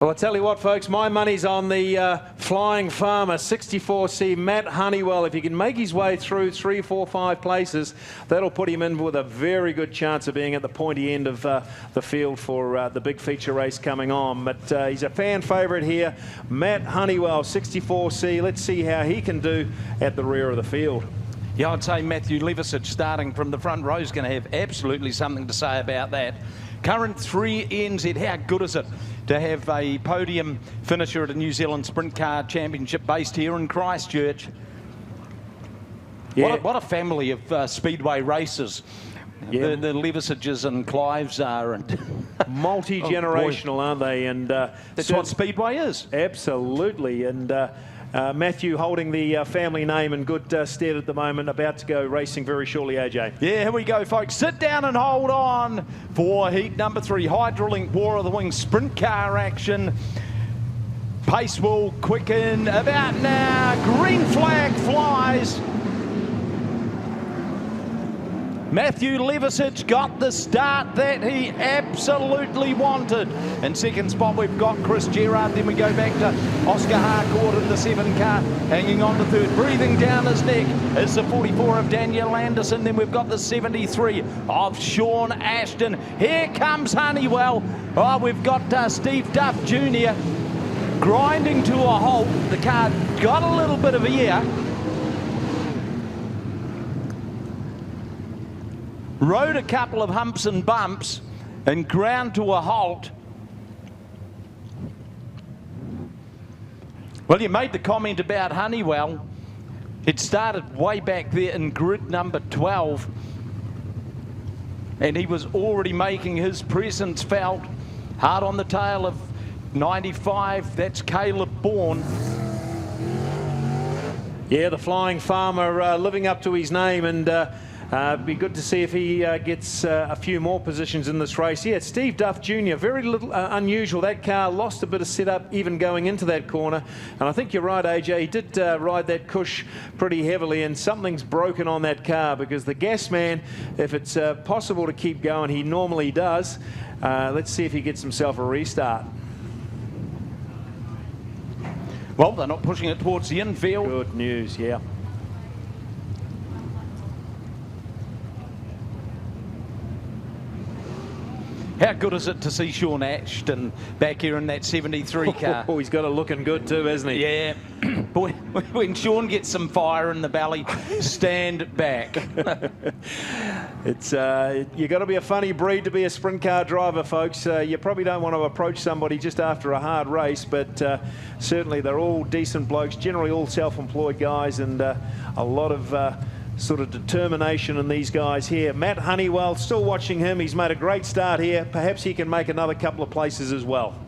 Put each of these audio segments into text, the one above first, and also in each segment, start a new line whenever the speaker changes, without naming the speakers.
Well, I tell you what, folks, my money's on the Flying Farmer 64C Matt Honeywell. If he can make his way through 3, 4, 5 places, that'll put him in with a very good chance of being at the pointy end of the field for the big feature race coming on. But he's a fan favourite here, Matt Honeywell, 64C. Let's see how he can do at the rear of the field.
Yeah, I'd say Matthew Levisic starting from the front row is going to have absolutely something to say about that. Current 3 NZ, how good is it to have a podium finisher at a New Zealand Sprint Car Championship based here in Christchurch?
Yeah.
What a family of speedway racers.
Yeah.
The Levisiges and Clives are. And
multi-generational, aren't they? And
that's what speedway is.
Absolutely. And Matthew holding the family name in good stead at the moment, about to go racing very shortly, AJ.
Yeah, here we go, folks. Sit down and hold on for heat number 3, Hydrolink War of the Wings sprint car action. Pace will quicken about now. Green flag flies. Matthew Levisic got the start that he absolutely wanted. In second spot, we've got Chris Gerard. Then we go back to Oscar Harcourt in the 7 car, hanging on to third. Breathing down his neck is the 44 of Daniel Anderson. Then we've got the 73 of Sean Ashton. Here comes Honeywell. Oh, we've got Steve Duff Jr. grinding to a halt. The car got a little bit of air. Rode a couple of humps and bumps and ground to a halt. Well, you made the comment about Honeywell. It started way back there in grid number 12. And he was already making his presence felt. Hard on the tail of 95, that's Caleb Bourne.
Yeah, the Flying Farmer living up to his name, and be good to see if he gets a few more positions in this race. Yeah, Steve Duff Jr., very little unusual. That car lost a bit of setup even going into that corner. And I think you're right, AJ. He did ride that cush pretty heavily, and something's broken on that car, because the gas man, if it's possible to keep going, he normally does. Let's see if he gets himself a restart.
Well, they're not pushing it towards the infield.
Good news, yeah.
How good is it to see Sean Ashton back here in that 73 car?
Oh, he's got it looking good too, hasn't he?
Yeah. Boy, when Sean gets some fire in the belly, stand back.
It's you got to be a funny breed to be a sprint car driver, folks. You probably don't want to approach somebody just after a hard race, but certainly they're all decent blokes, generally all self-employed guys, and a lot of sort of determination in these guys here. Matt Honeywell, still watching him. He's made a great start here. Perhaps he can make another couple of places as well.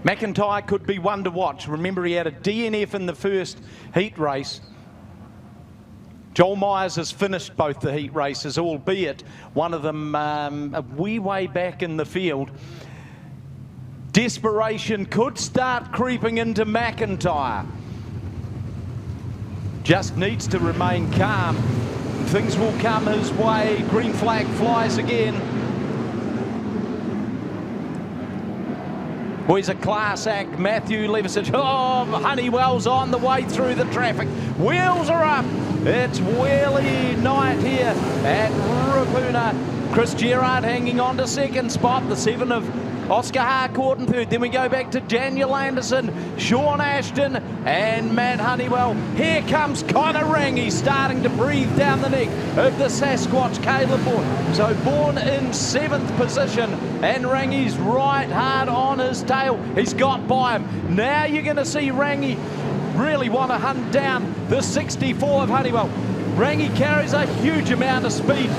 McIntyre could be one to watch. Remember, he had a DNF in the first heat race. Joel Myers has finished both the heat races, albeit one of them a wee way back in the field. Desperation could start creeping into McIntyre. Just needs to remain calm. Things will come his way. Green flag flies again. Well, he's a class act, Matthew Levisic. Oh, Honeywell's on the way through the traffic. Wheels are up. It's wheelie night here at Ruapuna. Chris Gerard hanging on to second spot. The 7 of Oscar Harcourt in third. Then we go back to Daniel Anderson, Sean Ashton and Matt Honeywell. Here comes Connor Rangi starting to breathe down the neck of the Sasquatch, Caleb Bourne. So Bourne in 7th position, and Rangi's right hard on his tail. He's got by him. Now you're going to see Rangi really want to hunt down the 64 of Honeywell. Rangi carries a huge amount of speed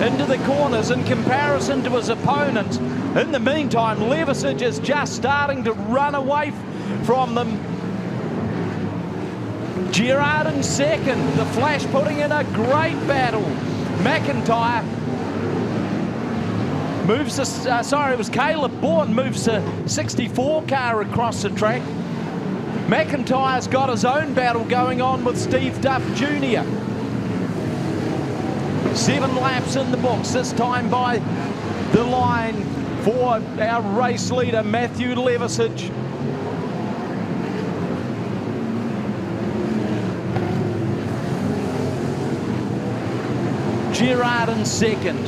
into the corners in comparison to his opponent. In the meantime, Levisic is just starting to run away from them. Gerard in second, the Flash putting in a great battle. McIntyre moves it was Caleb Bourne moves the 64 car across the track. McIntyre's got his own battle going on with Steve Duff Jr. 7 laps in the books, this time by the line for our race leader, Matthew Levisage. Gerard in second.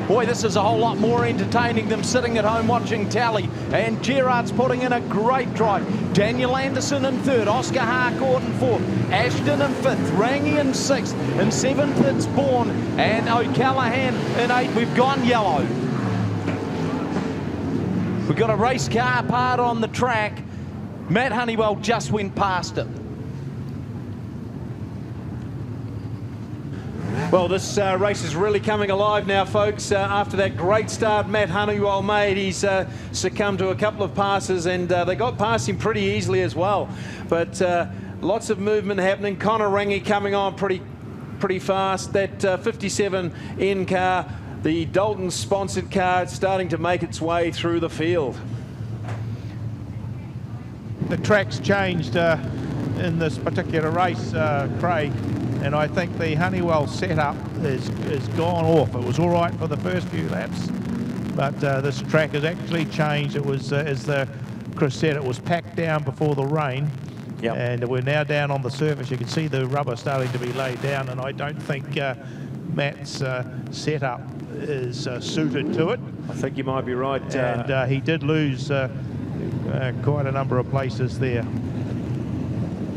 Boy, this is a whole lot more entertaining than sitting at home watching tally. And Gerard's putting in a great drive. Daniel Anderson in third, Oscar Harcourt in fourth, Ashton in fifth, Rangi in sixth, in seventh it's Bourne, and O'Callaghan in eighth. We've gone yellow. We've got a race car part on the track. Matt Honeywell just went past it.
Well, this race is really coming alive now, folks. After that great start Matt Honeywell made, he's succumbed to a couple of passes, and they got past him pretty easily as well. But lots of movement happening. Connor Rangi coming on pretty fast. That 57N car, the Dalton sponsored car, starting to make its way through the field.
The track's changed in this particular race, Craig. And I think the Honeywell setup is gone off. It was all right for the first few laps, but this track has actually changed. It was, as Chris said, it was packed down before the rain. Yep. And we're now down on the surface. You can see the rubber starting to be laid down, and I don't think Matt's setup is suited to it.
I think you might be right.
And he did lose quite a number of places there.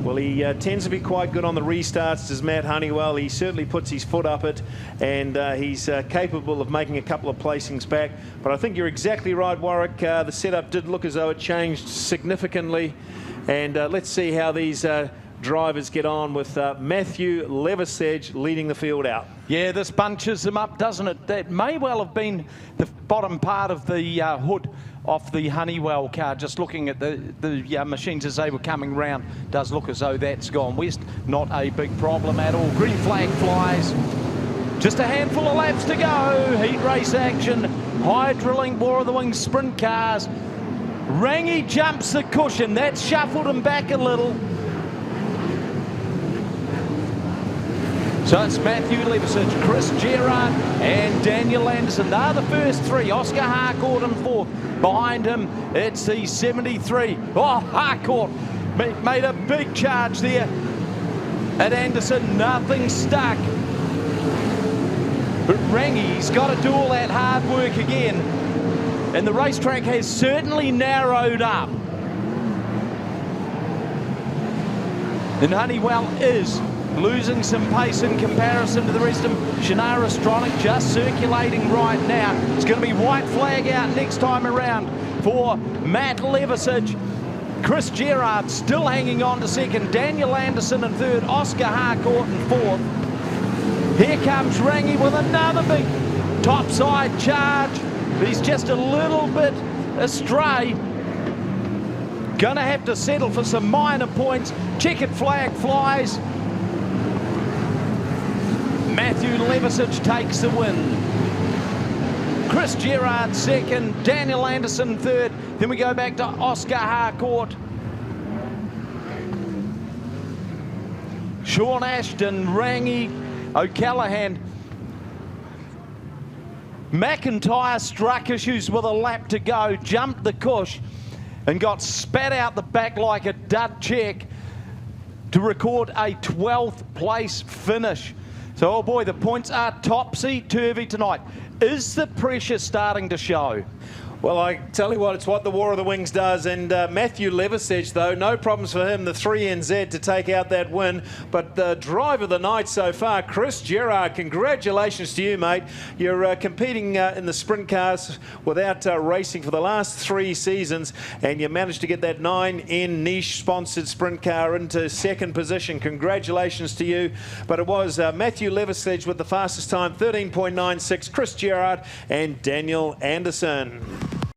Well, he tends to be quite good on the restarts, does Matt Honeywell. He certainly puts his foot up it, and he's capable of making a couple of placings back. But I think you're exactly right, Warwick. The setup did look as though it changed significantly. And let's see how these drivers get on with Matthew Levisage leading the field out.
Yeah, this bunches them up, doesn't it? That may well have been the bottom part of the hood off the Honeywell car. Just looking at the machines as they were coming round, does look as though that's gone west. Not a big problem at all. Green flag flies. Just a handful of laps to go. Heat race action. Hydrolink War of the Wings sprint cars. Rangi jumps the cushion. That's shuffled him back a little. So it's Matthew Levisage, Chris Gerard and Daniel Anderson. They're the first three. Oscar Harcourt in fourth. Behind him, it's the 73. Oh, Harcourt made a big charge there at Anderson. Nothing stuck. But Rangi's got to do all that hard work again. And the racetrack has certainly narrowed up. And Honeywell is losing some pace in comparison to the rest of them. Shannara Stronach just circulating right now. It's going to be white flag out next time around for Matt Levisage. Chris Gerard still hanging on to second. Daniel Anderson in third. Oscar Harcourt in fourth. Here comes Rangi with another big topside charge. But he's just a little bit astray. Gonna have to settle for some minor points. Checkered flag flies. Matthew Levisage takes the win. Chris Gerard second, Daniel Anderson third. Then we go back to Oscar Harcourt. Sean Ashton, Rangi, O'Callaghan. McIntyre struck issues with a lap to go, jumped the cush and got spat out the back like a dud check to record a 12th place finish. So, oh boy, the points are topsy-turvy tonight. Is the pressure starting to show?
Well, I tell you what, it's what the War of the Wings does. And Matthew Levisage, though, no problems for him, the 3NZ to take out that win. But the drive of the night so far, Chris Gerard, congratulations to you, mate. You're competing in the sprint cars without racing for the last 3 seasons, and you managed to get that 9N niche-sponsored sprint car into second position. Congratulations to you. But it was Matthew Levisage with the fastest time, 13.96, Chris Gerard and Daniel Anderson.